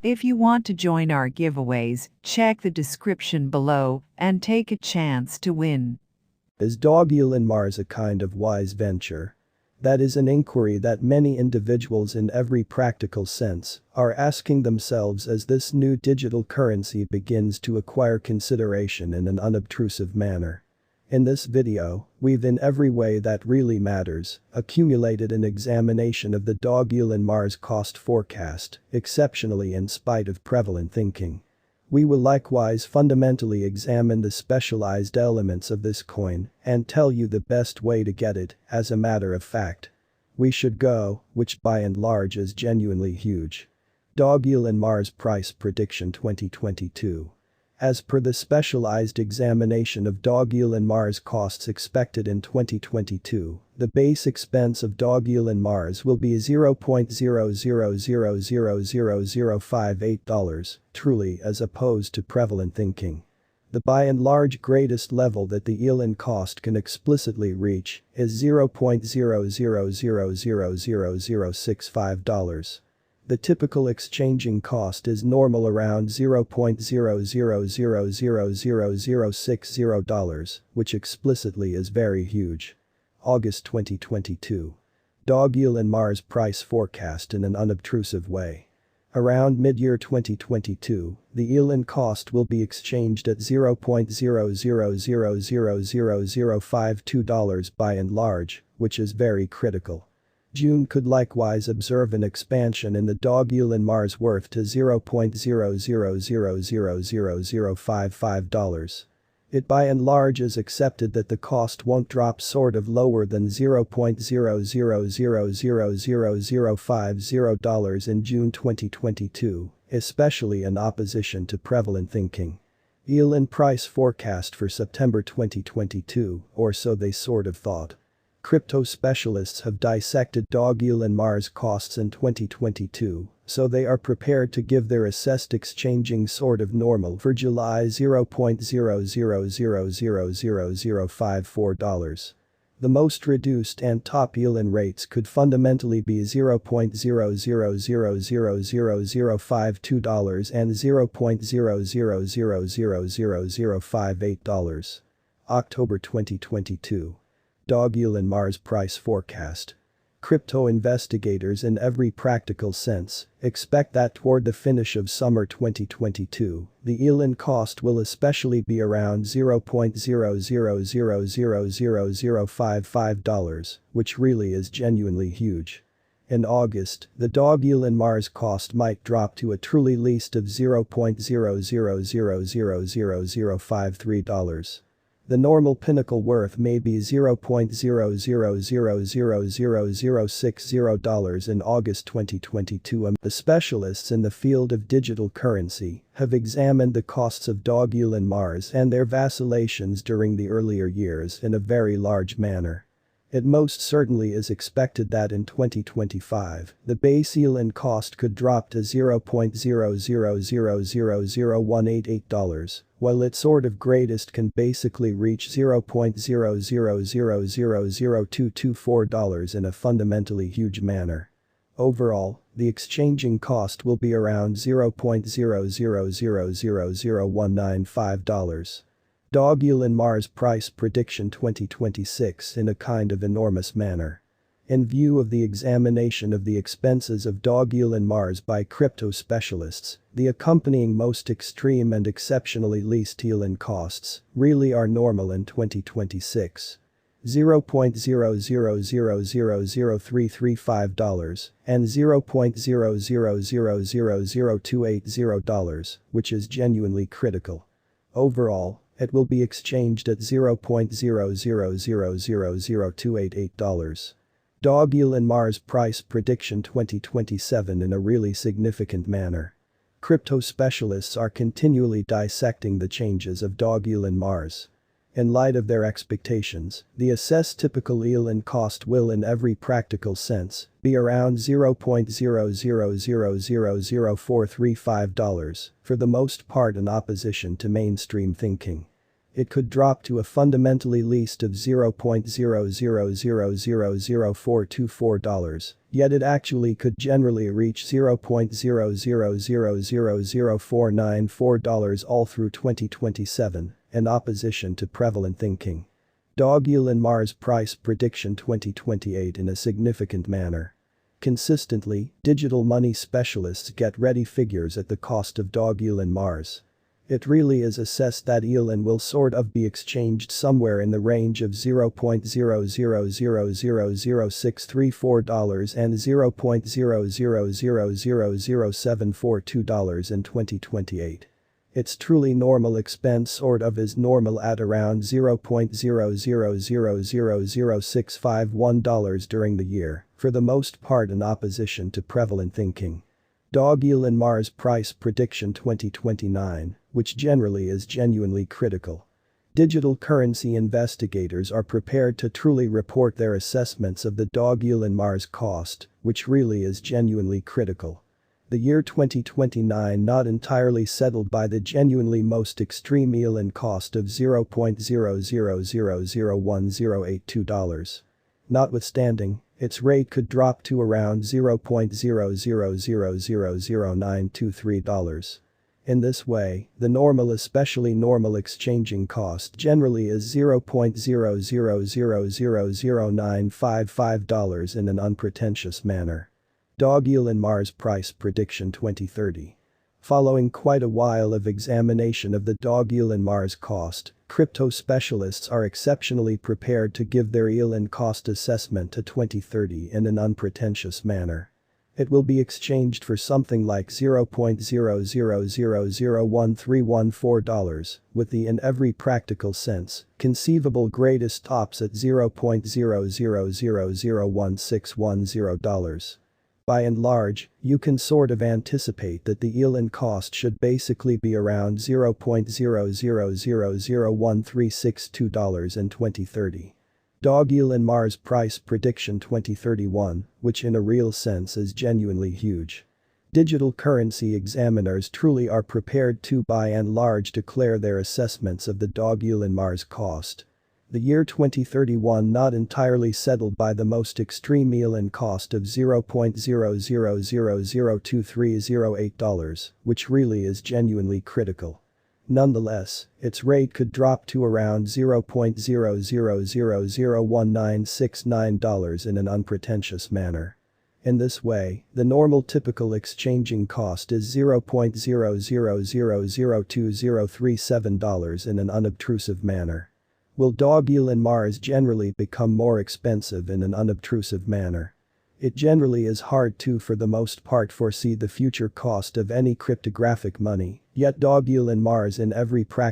If you want to join our giveaways, check the description below and take a chance to win. Is Dogelon Mars a kind of wise venture? That is an inquiry that many individuals in every practical sense are asking themselves as this new digital currency begins to acquire consideration in an unobtrusive manner. In this video, we've in every way that really matters accumulated an examination of the Dogelon Mars cost forecast, exceptionally in spite of prevalent thinking. We will likewise fundamentally examine the specialized elements of this coin and tell you the best way to get it, as a matter of fact. We should go, which by and large is genuinely huge. Dogelon Mars Price Prediction 2022. As per the specialized examination of Dogelon Mars costs expected in 2022, the base expense of Dogelon Mars will be $0.00000058, truly as opposed to prevalent thinking. The by and large greatest level that the Elon cost can explicitly reach is $0.00000065. The typical exchanging cost is normal around $0.00000060, which explicitly is very huge. August 2022. Dogelon Mars price forecast in an unobtrusive way. Around mid-year 2022, the Elon cost will be exchanged at $0.00000052 by and large, which is very critical. June could likewise observe an expansion in the Dogelon Mars worth to $0.00000055. It by and large is accepted that the cost won't drop sort of lower than $0.00000050 in June 2022, especially in opposition to prevalent thinking. Elon price forecast for September 2022, or so they sort of thought. Crypto specialists have dissected Dogelon Mars costs in 2022, so they are prepared to give their assessed exchanging sort of normal for July $0.00000054. The most reduced and top Elon rates could fundamentally be $0.00000052 and $0.00000058. October 2022. Dogelon Mars price forecast. Crypto investigators in every practical sense expect that toward the finish of summer 2022, the Elon cost will especially be around $0.00000055, which really is genuinely huge. In August, the Dogelon Mars cost might drop to a truly least of $0.00000053. The normal pinnacle worth may be $0.00000060 in August 2022. The specialists in the field of digital currency have examined the costs of Dogelon Mars and their vacillations during the earlier years in a very large manner. It most certainly is expected that in 2025, the base Elon cost could drop to $0.0000001888, while its sort of greatest can basically reach $0.00000224 in a fundamentally huge manner. Overall, the exchanging cost will be around $0.00000195. Dogelon Mars price prediction 2026 in a kind of enormous manner. In view of the examination of the expenses of Dogelon Mars by crypto specialists, the accompanying most extreme and exceptionally least Elon costs really are normal in 2026. $0.00000335 and $0.00000280, which is genuinely critical. Overall, it will be exchanged at $0.00000288. Dogelon Mars price prediction 2027 in a really significant manner. Crypto specialists are continually dissecting the changes of Dogelon Mars. In light of their expectations, the assessed typical Elon cost will in every practical sense be around $0.00000435, for the most part in opposition to mainstream thinking. It could drop to a fundamentally least of $0.00000424, yet it actually could generally reach $0.00000494 all through 2027, in opposition to prevalent thinking. Dogelon Mars price prediction 2028 in a significant manner. Consistently, digital money specialists get ready figures at the cost of Dogelon Mars. It really is assessed that Elon will sort of be exchanged somewhere in the range of $0.00000634 and $0.00000742 in 2028. Its truly normal expense sort of is normal at around $0.00000651 during the year, for the most part in opposition to prevalent thinking. Dogelon Mars price prediction 2029, which generally is genuinely critical. Digital currency investigators are prepared to truly report their assessments of the Dogelon Mars cost, which really is genuinely critical. The year 2029 not entirely settled by the genuinely most extreme Elon cost of $0.00001082. Notwithstanding, its rate could drop to around $0.00000923. In this way, the normal especially normal exchanging cost generally is $0.00000955 in an unpretentious manner. Dogelon Mars price prediction 2030. Following quite a while of examination of the Dogelon Mars cost, crypto specialists are exceptionally prepared to give their Elon cost assessment to 2030 in an unpretentious manner. It will be exchanged for something like $0.00001314, with the in every practical sense conceivable greatest tops at $0.00001610. By and large, you can sort of anticipate that the Elon cost should basically be around $0.00001362 in 2030. Dogelon Mars price prediction 2031, which in a real sense is genuinely huge. Digital currency examiners truly are prepared to by and large declare their assessments of the Dogelon Mars cost. The year 2031 not entirely settled by the most extreme Elon cost of $0.00002308, which really is genuinely critical. Nonetheless, its rate could drop to around $0.00001969 in an unpretentious manner. In this way, the normal typical exchanging cost is $0.00002037 in an unobtrusive manner. Will Dogelon Mars generally become more expensive in an unobtrusive manner? It generally is hard to for the most part foresee the future cost of any cryptographic money, yet Dogelon Mars in every practical